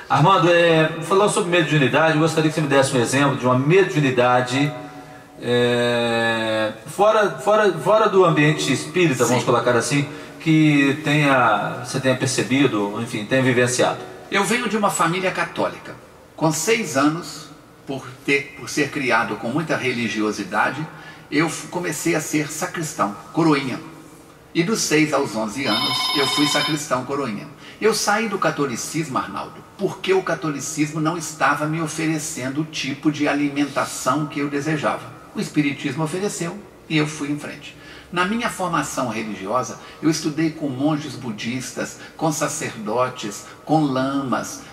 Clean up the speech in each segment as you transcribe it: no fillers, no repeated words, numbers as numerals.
Armando, falando sobre mediunidade, eu gostaria que você me desse um exemplo de uma mediunidade fora do ambiente espírita, vamos colocar assim, que você tenha percebido, enfim, tenha vivenciado. Eu venho de uma família católica. Com 6 anos, por ser criado com muita religiosidade, eu comecei a ser sacristão, coroinha. E dos 6 aos 11 anos, eu fui sacristão, coroinha. Eu saí do catolicismo, Arnaldo, porque o catolicismo não estava me oferecendo o tipo de alimentação que eu desejava. O espiritismo ofereceu e eu fui em frente. Na minha formação religiosa, eu estudei com monges budistas, com sacerdotes, com lamas,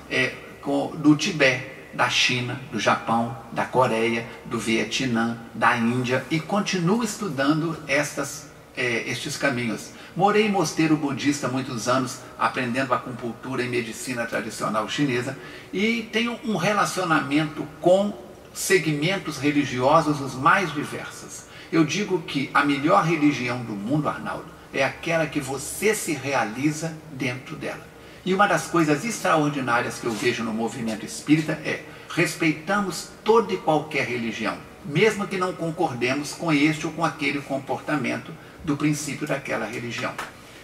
do Tibete, da China, do Japão, da Coreia, do Vietnã, da Índia, e continuo estudando estes caminhos. Morei em mosteiro budista há muitos anos, aprendendo acupuntura e medicina tradicional chinesa, e tenho um relacionamento com segmentos religiosos os mais diversos. Eu digo que a melhor religião do mundo, Arnaldo, é aquela que você se realiza dentro dela. E uma das coisas extraordinárias que eu vejo no movimento espírita é: respeitamos toda e qualquer religião, mesmo que não concordemos com este ou com aquele comportamento do princípio daquela religião.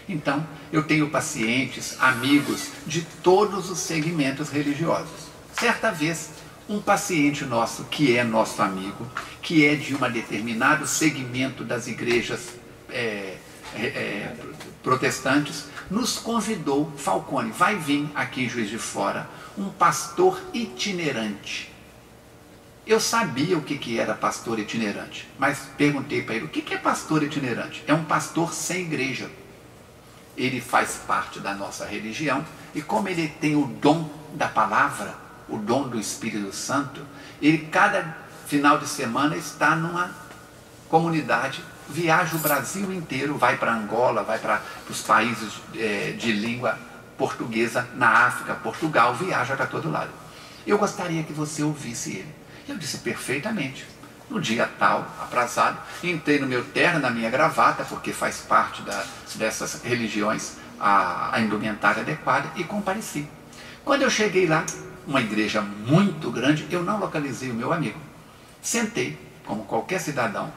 Então, eu tenho pacientes, amigos de todos os segmentos religiosos. Certa vez, um paciente nosso, que é nosso amigo, que é de um determinado segmento das igrejas protestantes, nos convidou: Falcone, vai vir aqui em Juiz de Fora um pastor itinerante. Eu sabia o que era pastor itinerante, mas perguntei para ele: o que é pastor itinerante? É um pastor sem igreja. Ele faz parte da nossa religião, e como ele tem o dom da palavra, o dom do Espírito Santo, ele cada final de semana está numa comunidade, viaja o Brasil inteiro, vai para Angola, vai para os países de língua portuguesa, na África, Portugal, viaja para todo lado. Eu gostaria que você ouvisse ele. Eu disse: perfeitamente. No dia tal, aprazado, entrei no meu terno, na minha gravata, porque faz parte dessas religiões a indumentária adequada, e compareci. Quando eu cheguei lá, uma igreja muito grande, eu não localizei o meu amigo. Sentei, como qualquer cidadão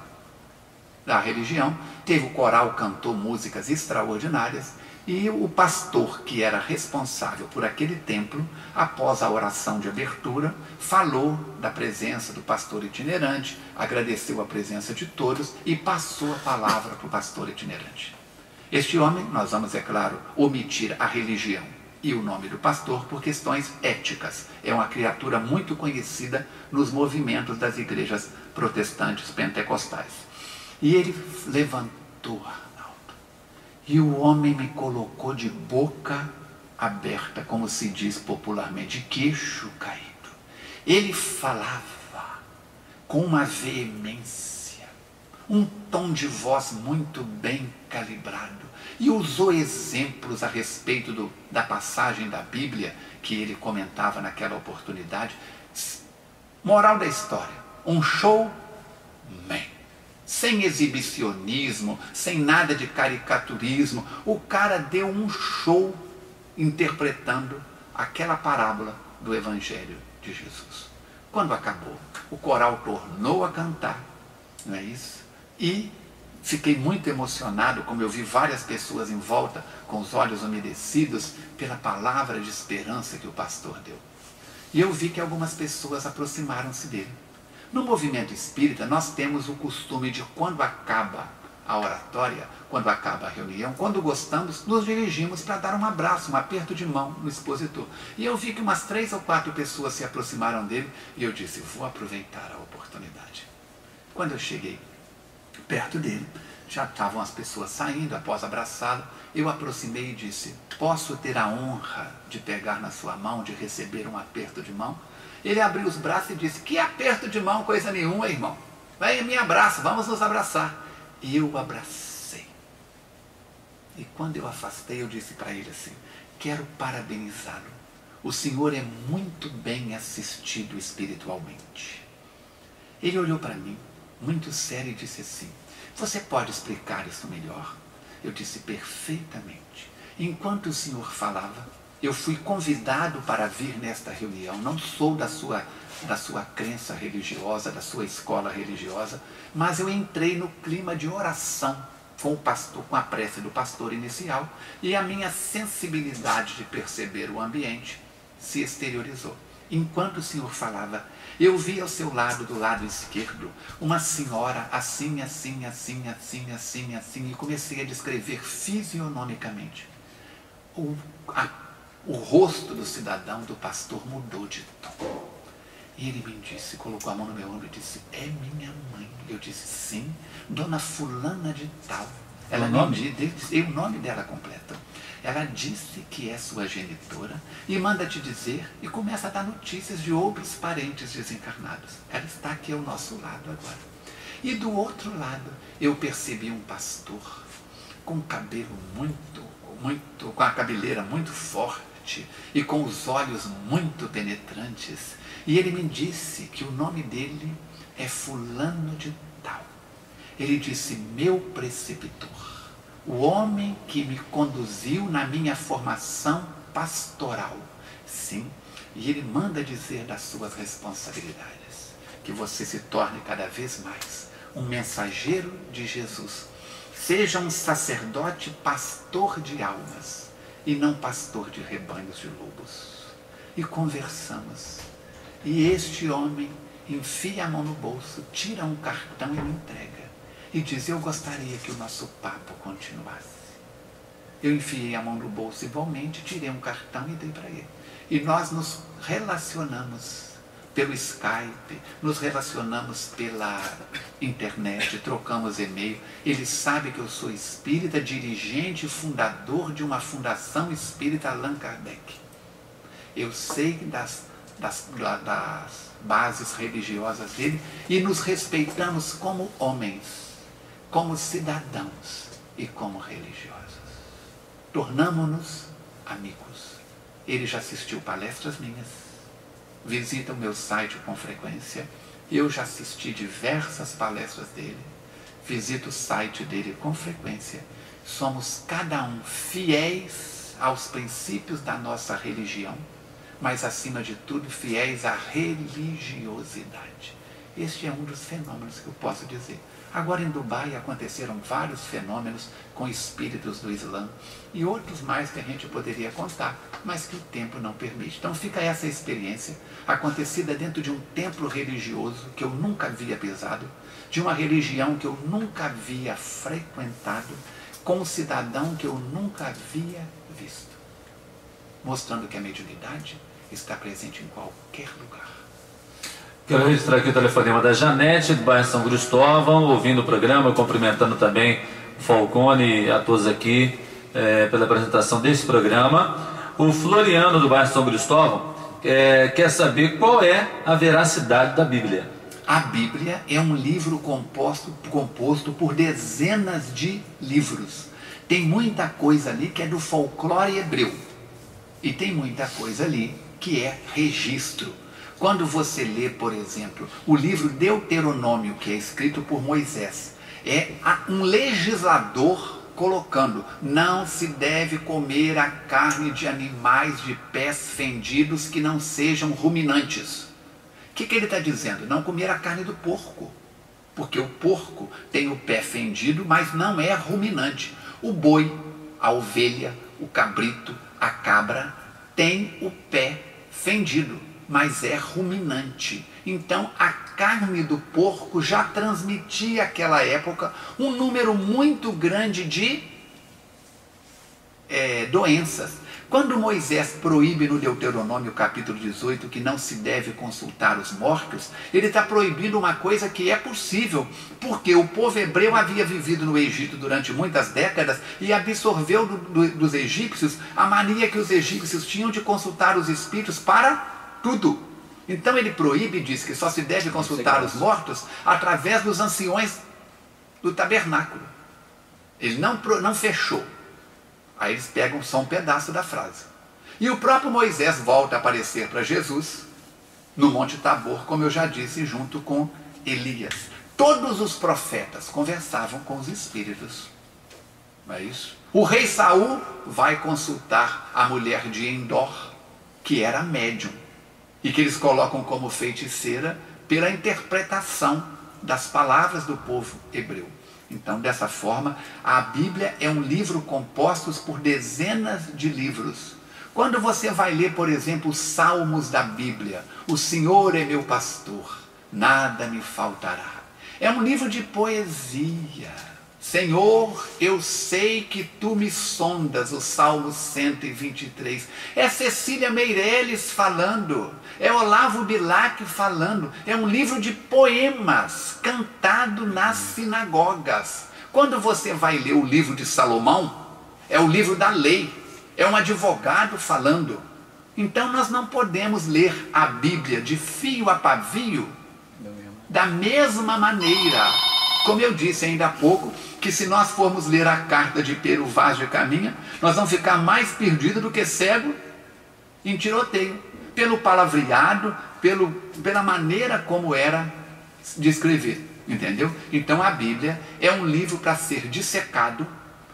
da religião, teve o coral, cantou músicas extraordinárias, e o pastor, que era responsável por aquele templo, após a oração de abertura, falou da presença do pastor itinerante, agradeceu a presença de todos e passou a palavra para o pastor itinerante. Este homem, nós vamos, é claro, omitir a religião e o nome do pastor por questões éticas. É uma criatura muito conhecida nos movimentos das igrejas protestantes pentecostais. E ele levantou, e o homem me colocou de boca aberta, como se diz popularmente, de queixo caído. Ele falava com uma veemência, um tom de voz muito bem calibrado, e usou exemplos a respeito da passagem da Bíblia que ele comentava naquela oportunidade. Moral da história: um showman, sem exibicionismo, sem nada de caricaturismo. O cara deu um show interpretando aquela parábola do Evangelho de Jesus. Quando acabou, o coral tornou a cantar, não é isso? E fiquei muito emocionado, como eu vi várias pessoas em volta com os olhos umedecidos pela palavra de esperança que o pastor deu. E eu vi que algumas pessoas aproximaram-se dele. No movimento espírita, nós temos o costume de, quando acaba a oratória, quando acaba a reunião, quando gostamos, nos dirigimos para dar um abraço, um aperto de mão no expositor. E eu vi que umas 3 ou 4 pessoas se aproximaram dele, e eu disse: vou aproveitar a oportunidade. Quando eu cheguei perto dele, já estavam as pessoas saindo. Após abraçá-lo, eu aproximei e disse: posso ter a honra de pegar na sua mão, de receber um aperto de mão? Ele abriu os braços e disse: que aperto de mão, coisa nenhuma, irmão. Vai, me abraça, vamos nos abraçar. E eu o abracei. E quando eu afastei, eu disse para ele assim: quero parabenizá-lo. O senhor é muito bem assistido espiritualmente. Ele olhou para mim, muito sério, e disse assim: você pode explicar isso melhor? Eu disse: perfeitamente. Enquanto o senhor falava, eu fui convidado para vir nesta reunião. Não sou da sua crença religiosa, da sua escola religiosa, mas eu entrei no clima de oração com o pastor, com a prece do pastor inicial, e a minha sensibilidade de perceber o ambiente se exteriorizou. Enquanto o senhor falava, eu vi ao seu lado, do lado esquerdo, uma senhora assim, assim, assim, assim, assim, assim, e comecei a descrever fisionomicamente. O rosto do cidadão, do pastor, mudou de tom. E ele me disse, colocou a mão no meu ombro e disse, é minha mãe. Eu disse, sim, dona fulana de tal. Ela me disse o nome dela completo. Ela disse que é sua genitora e manda te dizer, e começa a dar notícias de outros parentes desencarnados. Ela está aqui ao nosso lado agora. E do outro lado, eu percebi um pastor com cabelo com a cabeleira muito forte e com os olhos muito penetrantes. E ele me disse que o nome dele é fulano de tal. Ele disse, meu preceptor, o homem que me conduziu na minha formação pastoral. Sim, e ele manda dizer das suas responsabilidades, que você se torne cada vez mais um mensageiro de Jesus. Seja um sacerdote pastor de almas e não pastor de rebanhos de lobos. E conversamos. E este homem enfia a mão no bolso, tira um cartão e me entrega. E diz, eu gostaria que o nosso papo continuasse. Eu enfiei a mão no bolso igualmente, tirei um cartão e dei para ele. E nós nos relacionamos pelo Skype, nos relacionamos pela internet, trocamos e-mail. Ele sabe que eu sou espírita, dirigente e fundador de uma fundação espírita Allan Kardec. Eu sei das bases religiosas dele e nos respeitamos como homens, como cidadãos e como religiosos. Tornamo-nos amigos. Ele já assistiu palestras minhas, visita o meu site com frequência, eu já assisti diversas palestras dele, visito o site dele com frequência. Somos cada um fiéis aos princípios da nossa religião, mas acima de tudo fiéis à religiosidade. Este é um dos fenômenos que eu posso dizer. Agora em Dubai aconteceram vários fenômenos com espíritos do Islã e outros mais que a gente poderia contar, mas que o tempo não permite. Então fica essa experiência acontecida dentro de um templo religioso que eu nunca havia pisado, de uma religião que eu nunca havia frequentado, com um cidadão que eu nunca havia visto, mostrando que a mediunidade está presente em qualquer lugar. Quero registrar aqui o telefonema da Janete, do bairro São Cristóvão, ouvindo o programa, cumprimentando também o Falcone e a todos aqui pela apresentação desse programa. O Floriano, do bairro São Cristóvão, quer saber qual é a veracidade da Bíblia. A Bíblia é um livro composto por dezenas de livros. Tem muita coisa ali que é do folclore hebreu. E tem muita coisa ali que é registro. Quando você lê, por exemplo, o livro Deuteronômio, que é escrito por Moisés, é um legislador colocando, não se deve comer a carne de animais de pés fendidos que não sejam ruminantes. O que ele está dizendo? Não comer a carne do porco, porque o porco tem o pé fendido, mas não é ruminante. O boi, a ovelha, o cabrito, a cabra tem o pé fendido, mas é ruminante. Então a carne do porco já transmitia naquela época um número muito grande de doenças. Quando Moisés proíbe no Deuteronômio capítulo 18 que não se deve consultar os mortos, ele está proibindo uma coisa que é possível, porque o povo hebreu havia vivido no Egito durante muitas décadas e absorveu dos egípcios a mania que os egípcios tinham de consultar os espíritos para tudo. Então ele proíbe e diz que só se deve consultar os mortos através dos anciões do tabernáculo. Ele não fechou. Aí eles pegam só um pedaço da frase. E o próprio Moisés volta a aparecer para Jesus no Monte Tabor, como eu já disse, junto com Elias. Todos os profetas conversavam com os espíritos não é isso? O rei Saul vai consultar a mulher de Endor, que era médium, e que eles colocam como feiticeira pela interpretação das palavras do povo hebreu. Então, dessa forma, a Bíblia é um livro composto por dezenas de livros. Quando você vai ler, por exemplo, os Salmos da Bíblia, o Senhor é meu pastor, nada me faltará. É um livro de poesia. Senhor, eu sei que tu me sondas, o Salmo 123. É Cecília Meirelles falando, é Olavo Bilac falando. É um livro de poemas cantado nas sinagogas. Quando você vai ler o livro de Salomão, é o livro da lei, é um advogado falando. Então nós não podemos ler a Bíblia de fio a pavio da mesma maneira. Como eu disse ainda há pouco, que se nós formos ler a carta de Pero Vaz de Caminha, nós vamos ficar mais perdidos do que cego em tiroteio, pelo palavreado, pela maneira como era de escrever, entendeu? Então a Bíblia é um livro para ser dissecado,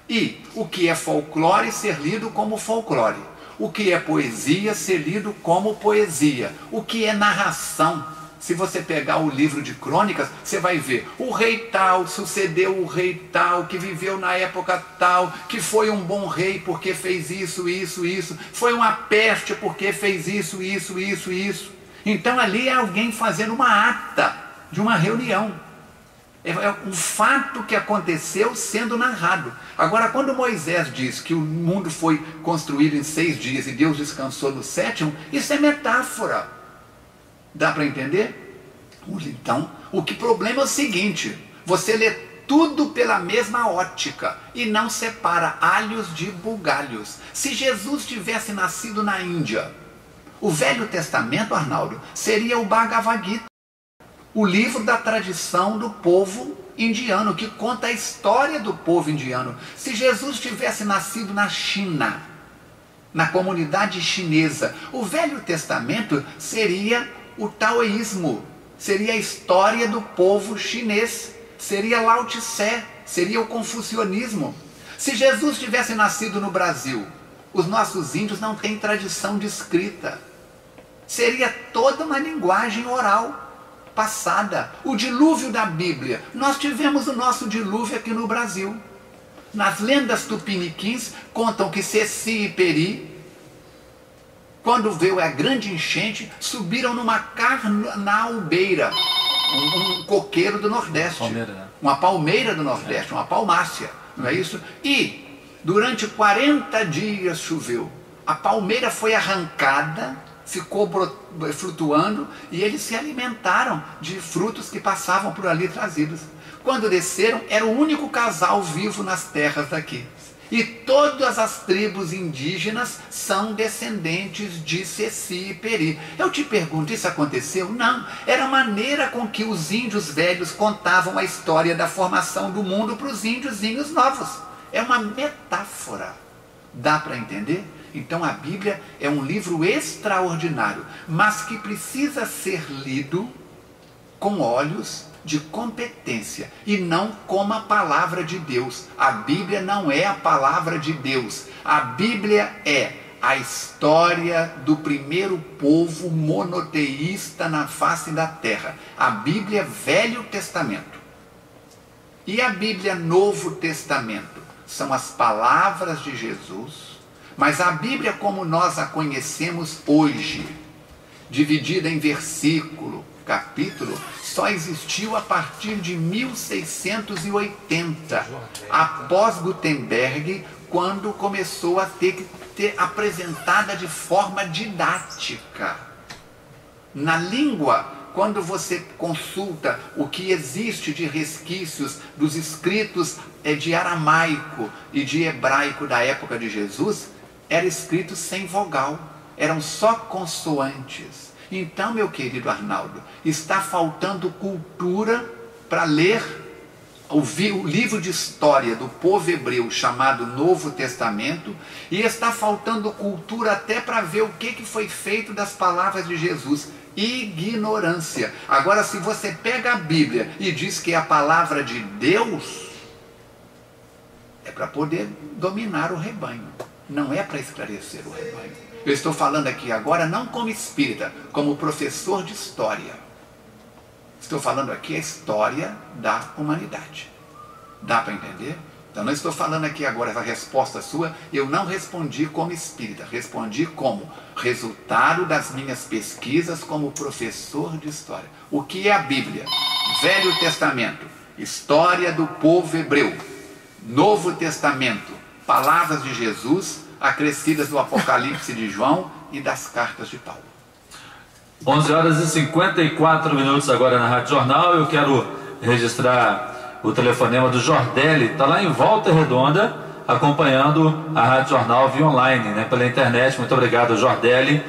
e o que é folclore ser lido como folclore, o que é poesia ser lido como poesia, o que é narração. Se você pegar o livro de crônicas, você vai ver o rei tal, sucedeu o rei tal, que viveu na época tal, que foi um bom rei porque fez isso, isso, isso, foi uma peste porque fez isso, isso, isso, isso. Então ali é alguém fazendo uma ata de uma reunião. É um fato que aconteceu sendo narrado. Agora, quando Moisés diz que o mundo foi construído em 6 dias e Deus descansou no 7º, isso é metáfora. Dá para entender? Então, o problema é o seguinte: você lê tudo pela mesma ótica e não separa alhos de bugalhos. Se Jesus tivesse nascido na Índia, o Velho Testamento, Arnaldo, seria o Bhagavad Gita, o livro da tradição do povo indiano, que conta a história do povo indiano. Se Jesus tivesse nascido na China, na comunidade chinesa, o Velho Testamento seria o taoísmo, seria a história do povo chinês, seria Lao Tse, seria o confucionismo. Se Jesus tivesse nascido no Brasil, os nossos índios não têm tradição de escrita, seria toda uma linguagem oral passada. O dilúvio da Bíblia, nós tivemos o nosso dilúvio aqui no Brasil. Nas lendas tupiniquins contam que Ceci e Peri, quando veio a grande enchente, subiram numa carnaubeira, um coqueiro do Nordeste, uma palmeira do Nordeste, uma palmácia, não é isso? E durante 40 dias choveu, a palmeira foi arrancada, ficou flutuando, e eles se alimentaram de frutos que passavam por ali trazidos. Quando desceram, era o único casal vivo nas terras daqui. E todas as tribos indígenas são descendentes de Ceci e Peri. Eu te pergunto, isso aconteceu? Não. Era a maneira com que os índios velhos contavam a história da formação do mundo para os índiozinhos novos. É uma metáfora. Dá para entender? Então a Bíblia é um livro extraordinário, mas que precisa ser lido com olhos de competência e não como a palavra de Deus. A Bíblia não é a palavra de Deus. A Bíblia é a história do primeiro povo monoteísta na face da terra. A Bíblia Velho Testamento e a Bíblia Novo Testamento são as palavras de Jesus, mas a Bíblia como nós a conhecemos hoje, dividida em versículo, capítulo, só existiu a partir de 1680, após Gutenberg, quando começou a ter que ser apresentada de forma didática. Na língua, quando você consulta o que existe de resquícios dos escritos de aramaico e de hebraico da época de Jesus, era escrito sem vogal, eram só consoantes. Então, meu querido Arnaldo, está faltando cultura para ler o livro de história do povo hebreu chamado Novo Testamento, e está faltando cultura até para ver o que foi feito das palavras de Jesus. Ignorância. Agora, se você pega a Bíblia e diz que é a palavra de Deus, É para poder dominar o rebanho, não é para esclarecer o rebanho. Eu estou falando aqui agora não como espírita, como professor de história. Estou falando aqui a história da humanidade. Dá para entender? Então não estou falando aqui agora essa resposta sua, eu não respondi como espírita, respondi como resultado das minhas pesquisas como professor de história. O que é a Bíblia? Velho Testamento, história do povo hebreu. Novo Testamento, palavras de Jesus, acrescidas do Apocalipse de João e das cartas de Paulo. 11 horas e 54 minutos agora na Rádio Jornal. Eu quero registrar o telefonema do Jordelli, está lá em Volta Redonda, acompanhando a Rádio Jornal via online, né, pela internet. Muito obrigado, Jordelli,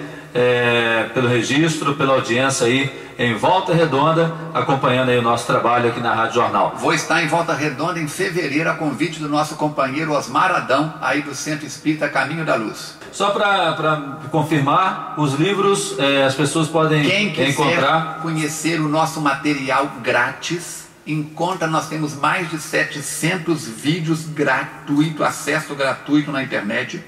pelo registro, pela audiência aí em Volta Redonda, acompanhando aí o nosso trabalho aqui na Rádio Jornal. Vou estar em Volta Redonda em fevereiro, a convite do nosso companheiro Osmar Adão, aí do Centro Espírita Caminho da Luz. Só para confirmar, os livros as pessoas podem Quem quiser encontrar. Conhecer o nosso material grátis, encontra, nós temos mais de 700 vídeos gratuitos, acesso gratuito na internet,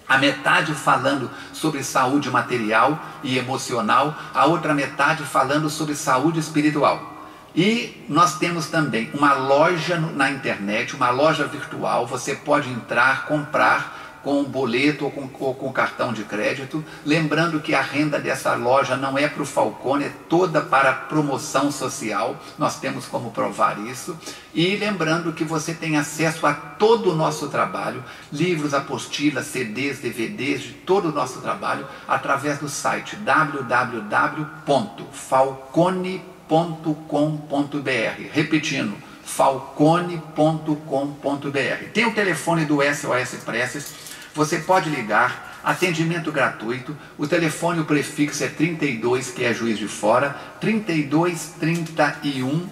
a metade falando sobre saúde material e emocional, a outra metade falando sobre saúde espiritual. E nós temos também uma loja na internet, uma loja virtual, você pode entrar, comprar com boleto ou com cartão de crédito, lembrando que a renda dessa loja não é para o Falcone, é toda para promoção social, nós temos como provar isso, e lembrando que você tem acesso a todo o nosso trabalho, livros, apostilas, CDs, DVDs, de todo o nosso trabalho, através do site www.falcone.com.br, repetindo, falcone.com.br. Tem o telefone do SOS Preces, você pode ligar, atendimento gratuito, o telefone, o prefixo é 32, que é Juiz de Fora, 32 31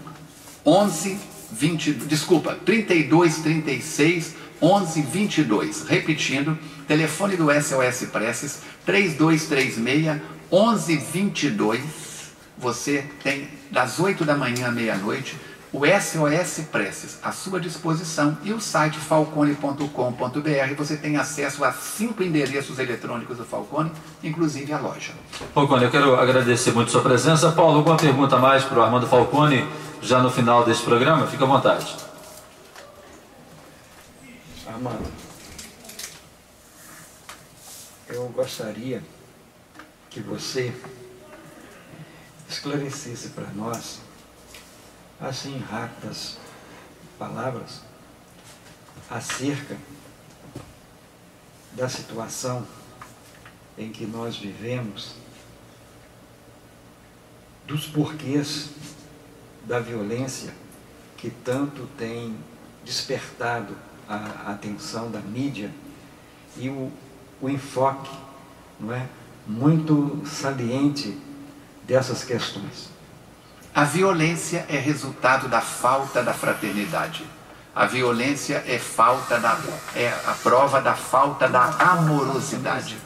11 20, desculpa, 32 36 11 22, repetindo, telefone do SOS Preces, 3236 11 22, você tem das 8 da manhã à meia-noite, o SOS Preces à sua disposição e o site falcone.com.br, você tem acesso a 5 endereços eletrônicos do Falcone, inclusive a loja. Falcone, eu quero agradecer muito a sua presença. Paulo, alguma pergunta mais para o Armando Falcone já no final desse programa? Fica à vontade. Armando, eu gostaria que você esclarecesse para nós, assim, em rápidas palavras, acerca da situação em que nós vivemos, dos porquês da violência que tanto tem despertado a atenção da mídia e o enfoque, não é, muito saliente dessas questões. A violência é resultado da falta da fraternidade. A violência é a prova da falta da amorosidade.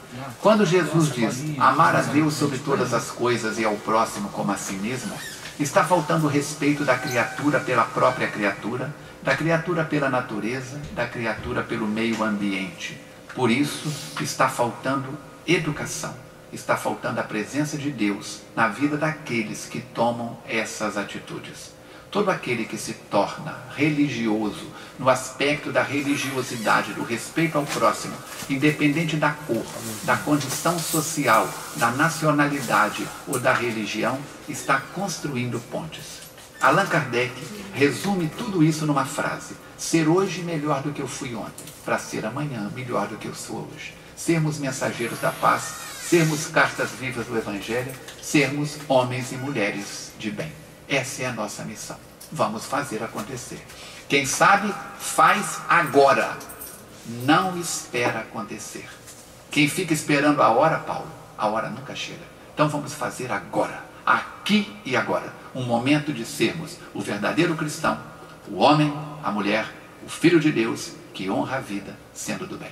Quando Jesus diz amar a Deus sobre todas as coisas e ao próximo como a si mesmo, está faltando o respeito da criatura pela própria criatura, da criatura pela natureza, da criatura pelo meio ambiente. Por isso está faltando educação. Está faltando a presença de Deus na vida daqueles que tomam essas atitudes. Todo aquele que se torna religioso no aspecto da religiosidade, do respeito ao próximo, independente da cor, da condição social, da nacionalidade ou da religião, está construindo pontes. Allan Kardec resume tudo isso numa frase: ser hoje melhor do que eu fui ontem, para ser amanhã melhor do que eu sou hoje. Sermos mensageiros da paz, sermos cartas vivas do Evangelho, sermos homens e mulheres de bem. Essa é a nossa missão. Vamos fazer acontecer. Quem sabe, faz agora. Não espera acontecer. Quem fica esperando a hora, Paulo, a hora nunca chega. Então vamos fazer agora, aqui e agora. Um momento de sermos o verdadeiro cristão, o homem, a mulher, o Filho de Deus, que honra a vida sendo do bem.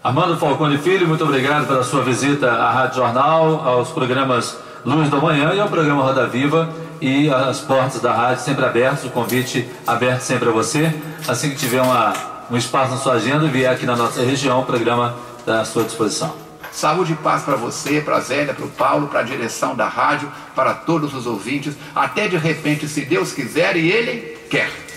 Armando Falcone Filho, muito obrigado pela sua visita à Rádio Jornal, aos programas Luz da Manhã e ao programa Roda Viva, e as portas da rádio sempre abertas, o convite aberto sempre a você. Assim que tiver uma um espaço na sua agenda e vier aqui na nossa região, o programa está à sua disposição. Saúde e paz para você, para a Zélia, para o Paulo, para a direção da rádio, para todos os ouvintes, até de repente, se Deus quiser e Ele quer.